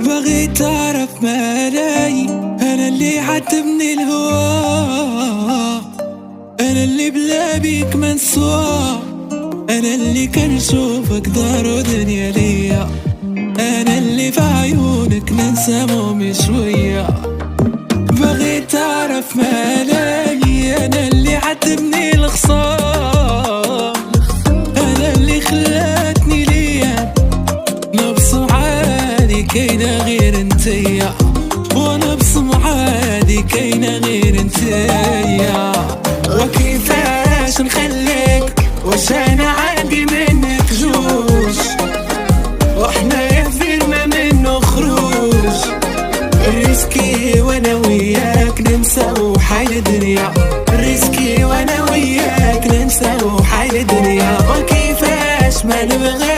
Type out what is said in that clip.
بغيت تعرف مالي، أنا اللي عتبني الهوا، أنا اللي بلا بيك منسوا، أنا اللي كنشوفك دار ودنيا ليا، أنا اللي في عيونك ننسى همومي شوية. بغيت تعرف مالي، أنا اللي عتبني الخصام، أنا اللي خلاتني ليا نبصم عادي كاينة غير انتيا، ونبصم عادي كاينة غير انتيا. وكيفاش نخليك واش انا عندي منك جوج، وحنايا فين ما منو خروج، ريسكي وانا وياك ننساو حال الدنيا، ريسكي وانا وياك ننساو حال الدنيا. وكيفاش ما نبغي